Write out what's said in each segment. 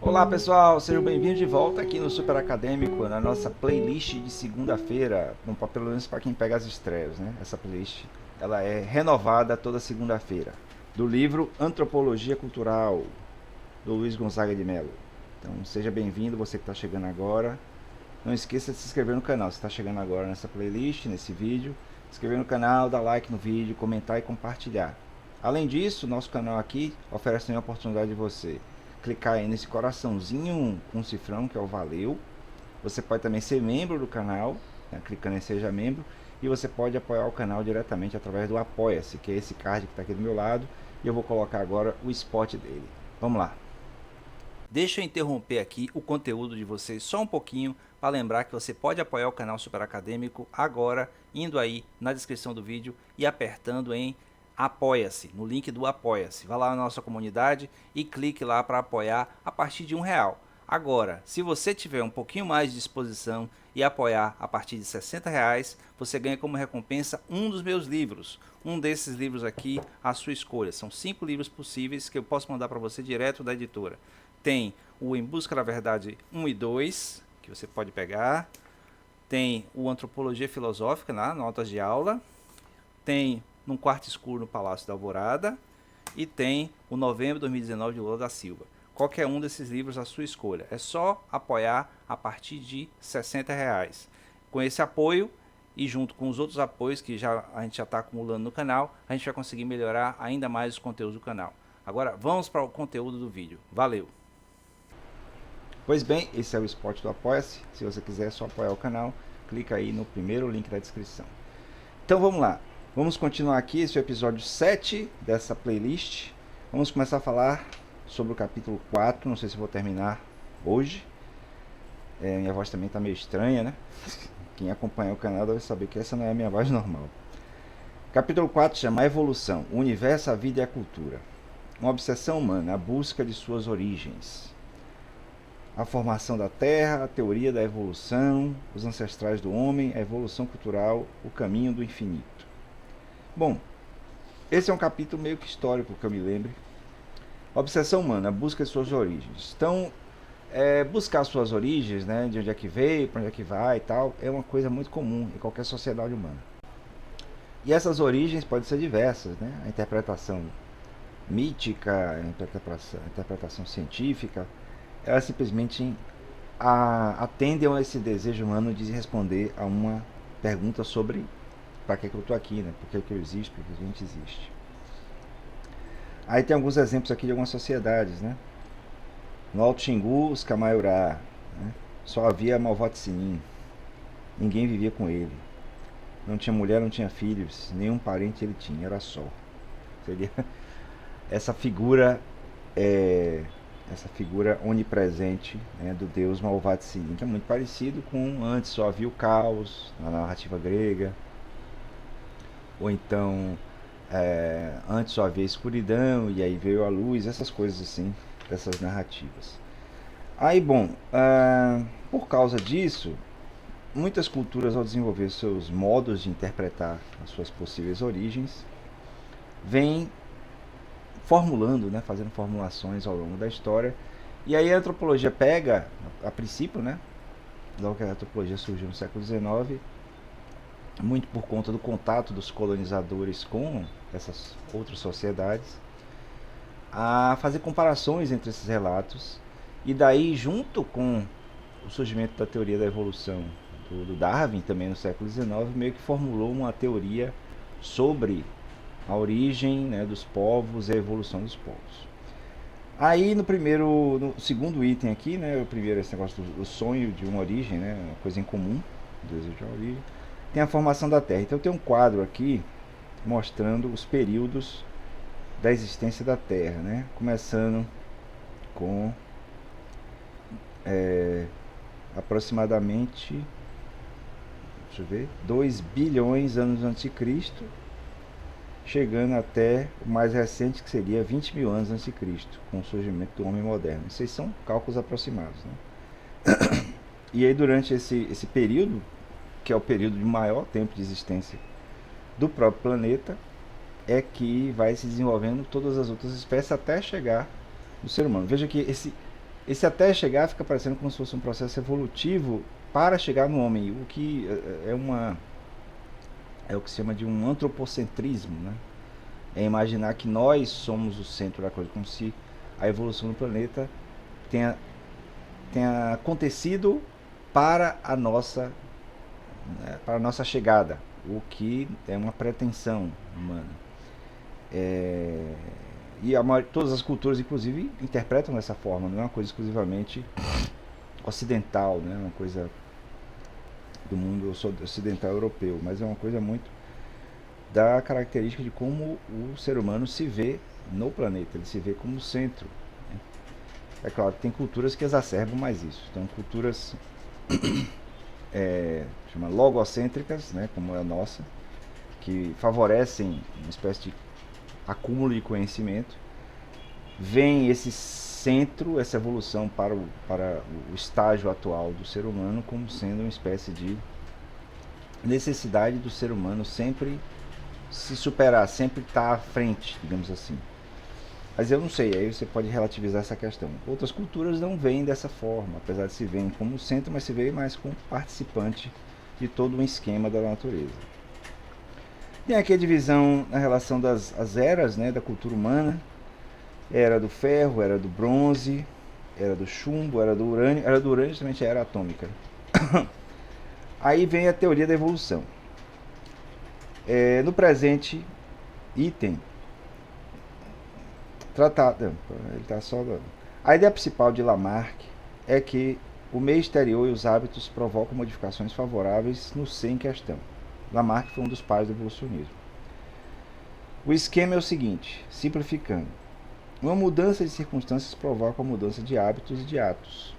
Olá pessoal, sejam bem-vindos de volta aqui no Super Acadêmico, na nossa playlist de segunda-feira, pelo menos para quem pega as estreias, né? Essa playlist ela é renovada toda segunda-feira, do livro Antropologia Cultural, do Luiz Gonzaga de Mello. Então seja bem-vindo, você que está chegando agora. Não esqueça de se inscrever no canal, se está chegando agora nessa playlist, nesse vídeo. Se inscrever no canal, dar like no vídeo, comentar e compartilhar. Além disso, nosso canal aqui oferece a oportunidade de você clicar aí nesse coraçãozinho com um cifrão, que é o valeu. Você pode também ser membro do canal, né, clicando em seja membro. E você pode apoiar o canal diretamente através do Apoia-se, que é esse card que está aqui do meu lado. E eu vou colocar agora o spot dele. Vamos lá. Deixa eu interromper aqui o conteúdo de vocês só um pouquinho para lembrar que você pode apoiar o canal Super Acadêmico agora, indo aí na descrição do vídeo e apertando em Apoia-se, no link do Apoia-se. Vá lá na nossa comunidade e clique lá para apoiar a partir de R$ 1. Agora, se você tiver um pouquinho mais de disposição e apoiar a partir de R$ 60, você ganha como recompensa um dos meus livros. Um desses livros aqui, à sua escolha. São 5 livros possíveis que eu posso mandar para você direto da editora. Tem o Em Busca da Verdade 1 e 2, que você pode pegar. Tem o Antropologia Filosófica, notas de aula. Tem Num Quarto Escuro no Palácio da Alvorada. E tem o Novembro de 2019 de Lula da Silva. Qualquer um desses livros à sua escolha. É só apoiar a partir de R$ 60. Com esse apoio e junto com os outros apoios que a gente já está acumulando no canal, a gente vai conseguir melhorar ainda mais os conteúdos do canal. Agora vamos para o conteúdo do vídeo. Valeu! Pois bem, esse é o spot do Apoia-se. Se você quiser só apoiar o canal, clica aí no primeiro link da descrição. Então vamos lá. Vamos continuar aqui, esse é o episódio 7 dessa playlist. Vamos começar a falar sobre o capítulo 4. Não sei se vou terminar hoje. Minha voz também está meio estranha, né? Quem acompanha o canal deve saber que essa não é a minha voz normal. Capítulo 4 chama Evolução, o Universo, a Vida e a Cultura. Uma obsessão humana, a busca de suas origens. A formação da Terra, a teoria da evolução, os ancestrais do homem, a evolução cultural, o caminho do infinito. Bom, esse é um capítulo meio que histórico, que eu me lembre. A obsessão humana, a busca de suas origens. Então, buscar suas origens, né, de onde é que veio, para onde é que vai e tal, é uma coisa muito comum em qualquer sociedade humana. E essas origens podem ser diversas, né? A interpretação mítica, a interpretação científica, elas simplesmente atendem a esse desejo humano de responder a uma pergunta sobre para que eu estou aqui, né? Por que eu existo, por que a gente existe. Aí tem alguns exemplos aqui de algumas sociedades, né? No Alto Xingu, os Camaiurá, né? Só havia Malvote Sinim, ninguém vivia com ele. Não tinha mulher, não tinha filhos, nenhum parente ele tinha, era só. Seria essa figura onipresente, né, do deus Malvote Sinim, que é muito parecido com antes só havia o caos na narrativa grega, ou então antes só havia escuridão e aí veio a luz, essas coisas assim, dessas narrativas. Aí bom, por causa disso, muitas culturas, ao desenvolver seus modos de interpretar as suas possíveis origens, vêm formulando, né, fazendo formulações ao longo da história. E aí a antropologia pega, a princípio, né, logo que a antropologia surgiu no século XIX, muito por conta do contato dos colonizadores com essas outras sociedades, a fazer comparações entre esses relatos. E daí, junto com o surgimento da teoria da evolução do Darwin, também no século XIX, meio que formulou uma teoria sobre a origem, né, dos povos e a evolução dos povos. Aí no segundo item aqui, né, o primeiro, esse negócio do sonho de uma origem, né, uma coisa em comum, desejo de uma origem, tem a formação da Terra. Então tem um quadro aqui mostrando os períodos da existência da Terra, né, começando com aproximadamente, deixa eu ver, 2 bilhões anos antes de Cristo, chegando até o mais recente, que seria 20 mil anos antes de Cristo, com o surgimento do homem moderno. Esses são cálculos aproximados, né? E aí durante esse período, que é o período de maior tempo de existência do próprio planeta, é que vai se desenvolvendo todas as outras espécies até chegar no ser humano. Veja que esse até chegar fica parecendo como se fosse um processo evolutivo para chegar no homem, o que é o que se chama de um antropocentrismo, né? É imaginar que nós somos o centro da coisa, como se a evolução do planeta tenha, tenha acontecido para a nossa, né, para a nossa chegada, o que é uma pretensão humana. É, todas as culturas, inclusive, interpretam dessa forma, não é uma coisa exclusivamente ocidental, né? Uma coisa do mundo ocidental europeu, mas é uma coisa muito da característica de como o ser humano se vê no planeta, ele se vê como centro. É claro que tem culturas que exacerbam mais isso. Então, culturas chama logocêntricas, né, como é a nossa, que favorecem uma espécie de acúmulo de conhecimento, vem esse centro, essa evolução para o estágio atual do ser humano como sendo uma espécie de necessidade do ser humano sempre se superar, sempre estar à frente, digamos assim. Mas eu não sei, aí você pode relativizar essa questão. Outras culturas não veem dessa forma, apesar de se verem como centro, mas se veem mais como participante de todo um esquema da natureza. Tem aqui a divisão na relação das eras, né, da cultura humana. Era do ferro, era do bronze, era do chumbo, era do urânio. Era do urânio justamente a era atômica. Aí vem a teoria da evolução. No presente item, tratado. Ele tá só. A ideia principal de Lamarck é que o meio exterior e os hábitos provocam modificações favoráveis no ser em questão. Lamarck foi um dos pais do evolucionismo. O esquema é o seguinte, simplificando. Uma mudança de circunstâncias provoca uma mudança de hábitos e de atos.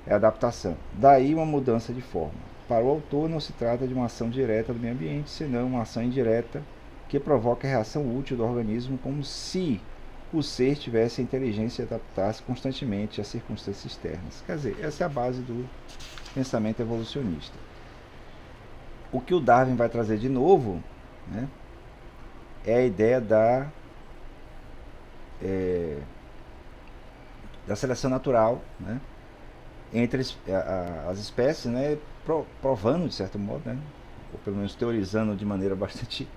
É a adaptação. Daí uma mudança de forma. Para o autor não se trata de uma ação direta do meio ambiente, senão uma ação indireta que provoca a reação útil do organismo, como se o ser tivesse a inteligência de adaptar-se constantemente às circunstâncias externas. Quer dizer, essa é a base do pensamento evolucionista. O que o Darwin vai trazer de novo, né, é a ideia da seleção natural, né, entre as espécies, né, provando de certo modo, né, ou pelo menos teorizando de maneira bastante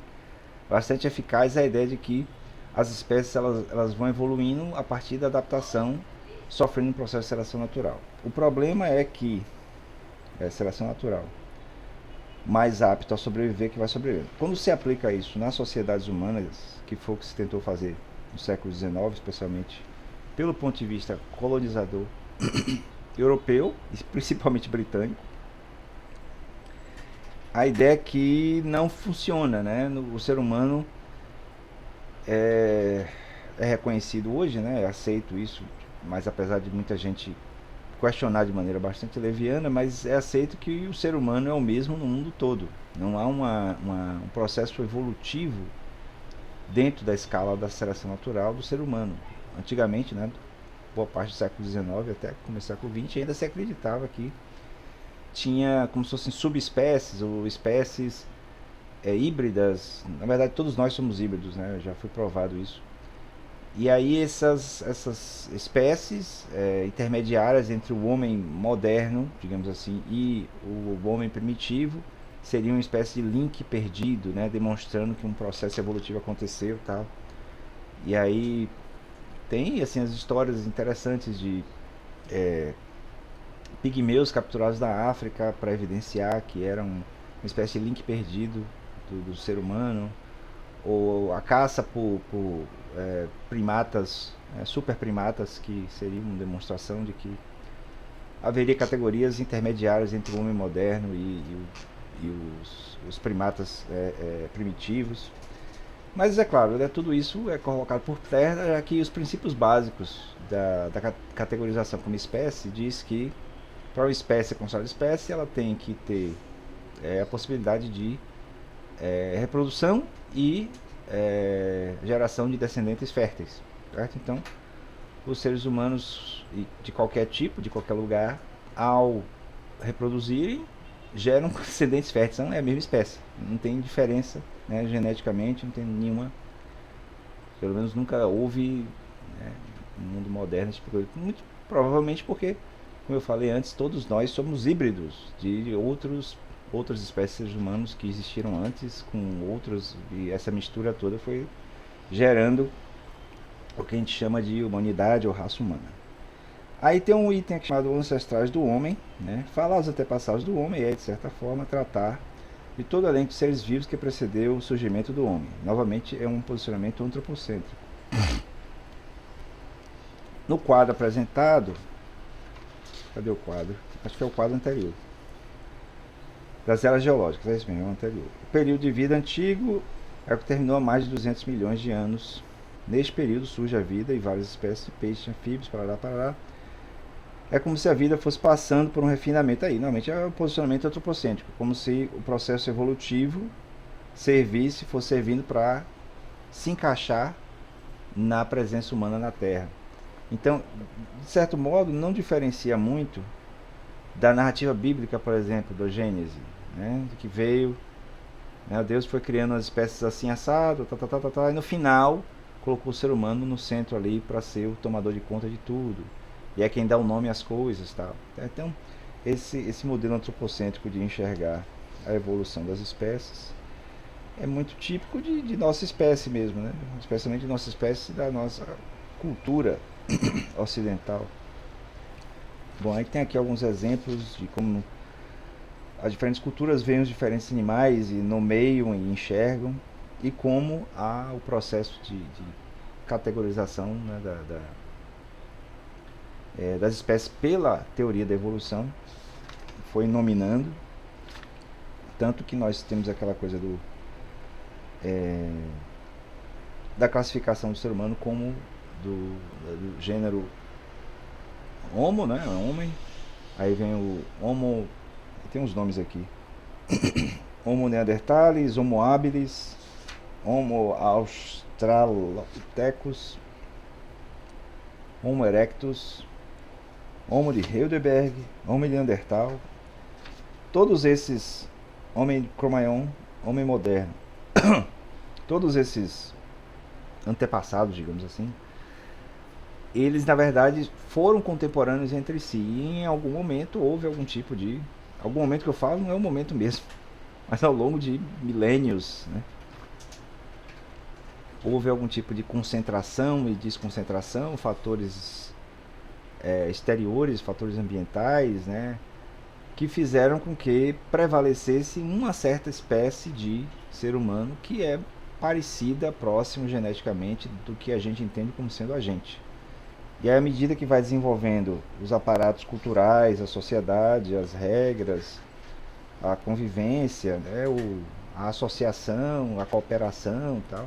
eficaz a ideia de que as espécies elas vão evoluindo a partir da adaptação, sofrendo um processo de seleção natural. O problema é que seleção natural mais apto a sobreviver que vai sobreviver. Quando se aplica isso nas sociedades humanas, que foi o que se tentou fazer no século XIX, especialmente pelo ponto de vista colonizador europeu, e principalmente britânico, a ideia é que não funciona, né? O ser humano é reconhecido hoje, né? É aceito isso, mas apesar de muita gente questionar de maneira bastante leviana, mas é aceito que o ser humano é o mesmo no mundo todo. Não há um processo evolutivo dentro da escala da seleção natural do ser humano. Antigamente, né, boa parte do século XIX até começo do século XX, ainda se acreditava que tinha como se fossem subespécies ou espécies híbridas. Na verdade, todos nós somos híbridos, né? Já foi provado isso. E aí essas espécies intermediárias entre o homem moderno, digamos assim, e o homem primitivo seriam uma espécie de link perdido, né, demonstrando que um processo evolutivo aconteceu, tal. E aí tem assim as histórias interessantes de pigmeus capturados da África para evidenciar que eram uma espécie de link perdido do ser humano, ou a caça por primatas, super primatas, que seria uma demonstração de que haveria categorias intermediárias entre o homem moderno e os primatas primitivos. Mas é claro, tudo isso é colocado por terra, já que os princípios básicos da categorização como espécie diz que para uma espécie ser considerada espécie, ela tem que ter a possibilidade de reprodução e geração de descendentes férteis, certo? Então, os seres humanos de qualquer tipo, de qualquer lugar, ao reproduzirem, geram descendentes férteis. Então, é a mesma espécie, não tem diferença, né, geneticamente, não tem nenhuma, pelo menos nunca houve, né, no mundo moderno, tipo, muito Provavelmente porque, como eu falei antes, todos nós somos híbridos de outras espécies humanas que existiram antes com outros, e essa mistura toda foi gerando o que a gente chama de humanidade ou raça humana. Aí tem um item aqui chamado Ancestrais do Homem, né? Falar os antepassados do homem é, de certa forma, tratar de todo o elenco de seres vivos que precedeu o surgimento do homem. Novamente, é um posicionamento antropocêntrico. No quadro apresentado, cadê o quadro? Acho que é o quadro anterior. Das eras geológicas, é isso mesmo, é o anterior. O período de vida antigo é o que terminou há mais de 200 milhões de anos. Neste período surge a vida e várias espécies de peixes, anfíbios, parará. É como se a vida fosse passando por um refinamento aí. Normalmente é um posicionamento antropocêntrico, como se o processo evolutivo fosse servindo para se encaixar na presença humana na Terra. Então, de certo modo, não diferencia muito da narrativa bíblica, por exemplo, do Gênesis, né? Que veio, né? Deus foi criando as espécies assim assado, e no final colocou o ser humano no centro ali para ser o tomador de conta de tudo. E é quem dá o nome às coisas, tal. Então, esse modelo antropocêntrico de enxergar a evolução das espécies é muito típico de nossa espécie mesmo, né? Especialmente de nossa espécie e da nossa cultura ocidental. Bom, aí tem aqui alguns exemplos de como as diferentes culturas veem os diferentes animais e nomeiam e enxergam, e como há o processo de categorização, né, das espécies pela teoria da evolução, foi nominando, tanto que nós temos aquela coisa da classificação do ser humano como do gênero Homo, né, homem. Aí vem o Homo, tem uns nomes aqui: Homo neanderthalis, Homo habilis, Homo australopithecus, Homo erectus, Homo de Heidelberg, Homo neandertal. Todos esses, Homem Cro-Magnon, Homem moderno, todos esses antepassados, digamos assim, eles na verdade foram contemporâneos entre si, e em algum momento houve algum tipo de... Algum momento que eu falo não é o momento mesmo, mas ao longo de milênios, né, houve algum tipo de concentração e desconcentração, fatores exteriores, fatores ambientais, né, que fizeram com que prevalecesse uma certa espécie de ser humano que é parecida, próximo geneticamente do que a gente entende como sendo a gente. E aí, à medida que vai desenvolvendo os aparatos culturais, a sociedade, as regras, a convivência, né, a associação, a cooperação e tal,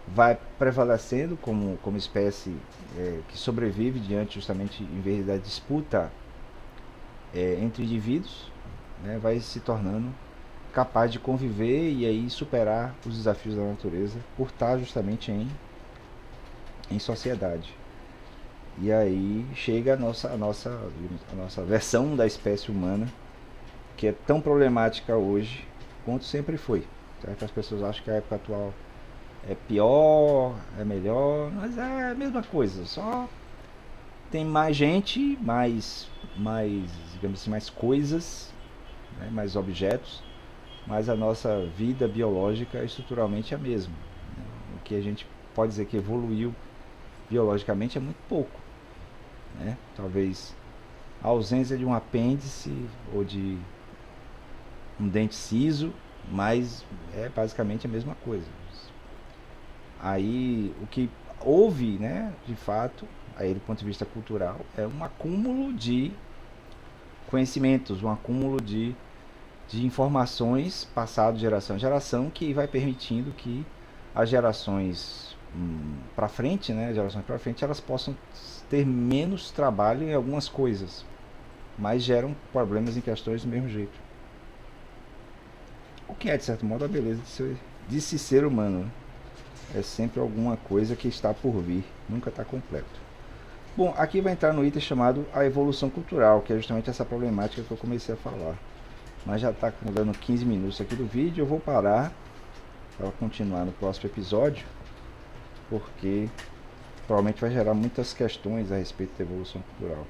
vai prevalecendo como espécie que sobrevive diante justamente, em vez da disputa entre indivíduos, né, vai se tornando capaz de conviver e aí superar os desafios da natureza por estar justamente em sociedade. E aí chega a nossa versão da espécie humana, que é tão problemática hoje quanto sempre foi. Certo? As pessoas acham que a época atual é pior, é melhor, mas é a mesma coisa, só tem mais gente, digamos assim, mais coisas, né, mais objetos, mas a nossa vida biológica estruturalmente é a mesma. Né? O que a gente pode dizer que evoluiu biologicamente é muito pouco. Né? Talvez a ausência de um apêndice ou de um dente ciso, mas é basicamente a mesma coisa. Aí o que houve, né, de fato, aí do ponto de vista cultural, é um acúmulo de conhecimentos, um acúmulo de informações passado de geração em geração, que vai permitindo que as gerações para frente, né, gerações para frente, elas possam ter menos trabalho em algumas coisas, mas geram problemas em questões do mesmo jeito. O que é, de certo modo, a beleza de se ser humano, né? É sempre alguma coisa que está por vir, nunca está completo. Bom, aqui vai entrar no item chamado a evolução cultural, que é justamente essa problemática que eu comecei a falar. Mas já está dando 15 minutos aqui do vídeo, eu vou parar para continuar no próximo episódio, porque provavelmente vai gerar muitas questões a respeito da evolução cultural.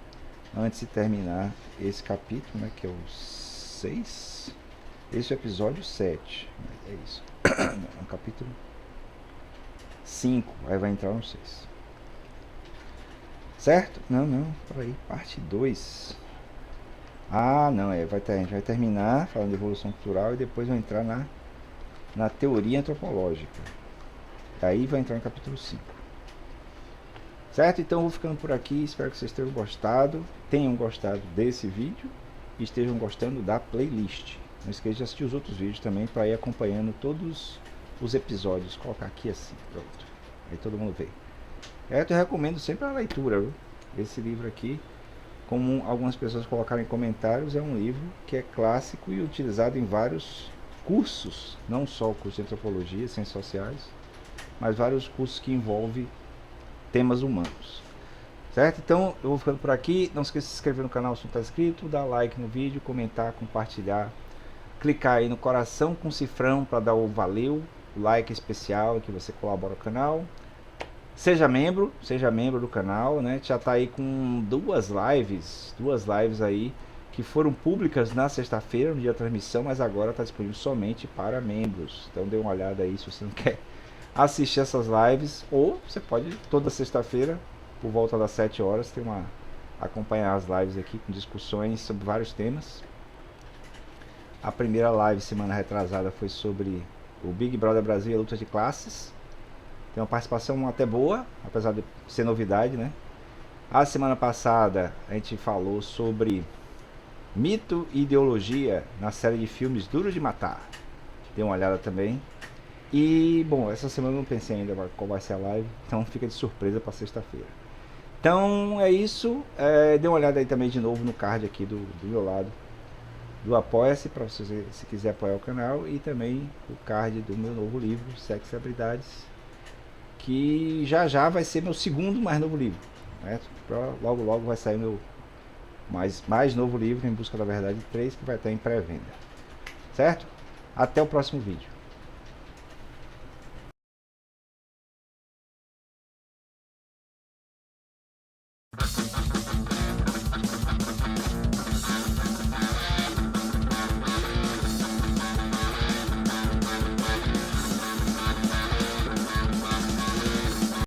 antes de terminar esse capítulo, né, que é o 6. Esse é o episódio 7. É isso. É um capítulo 5. Aí vai entrar no 6. Certo? Não. Peraí. Parte 2. Ah, não. A gente vai terminar falando de evolução cultural e depois vai entrar na teoria antropológica. Aí vai entrar no capítulo 5. Certo? Então eu vou ficando por aqui. Espero que vocês tenham gostado desse vídeo e estejam gostando da playlist. Não esqueça de assistir os outros vídeos também para ir acompanhando todos os episódios. Vou colocar aqui assim, pronto. Aí todo mundo vê. Eu recomendo sempre a leitura, viu? Esse livro aqui, como algumas pessoas colocaram em comentários, é um livro que é clássico e utilizado em vários cursos, não só o curso de antropologia, ciências sociais, mas vários cursos que envolvem temas humanos. Certo? Então eu vou ficando por aqui. Não esqueça de se inscrever no canal se não está inscrito, dar like no vídeo, comentar, compartilhar, clicar aí no coração com cifrão para dar o valeu, o like especial que você colabora com o canal. Seja membro do canal, né? Já tá aí com duas lives aí que foram públicas na sexta-feira, no dia da transmissão, mas agora está disponível somente para membros. Então dê uma olhada aí se você não quer assistir essas lives, ou você pode toda sexta-feira por volta das 7 horas acompanhar as lives aqui com discussões sobre vários temas. A primeira live semana retrasada foi sobre o Big Brother Brasil e a luta de classes. Tem uma participação até boa, apesar de ser novidade, né? A semana passada a gente falou sobre mito e ideologia na série de filmes Duro de Matar. Dê uma olhada também. E, bom, essa semana eu não pensei ainda qual vai ser a live, então fica de surpresa para sexta-feira. Então é isso. Dê uma olhada aí também de novo no card aqui do meu lado do Apoia-se, para você, se quiser apoiar o canal, e também o card do meu novo livro, Sexo e Habilidades, que já vai ser meu segundo mais novo livro, né? Logo vai sair meu mais novo livro, Em Busca da Verdade 3, que vai estar em pré-venda. Certo? Até o próximo vídeo.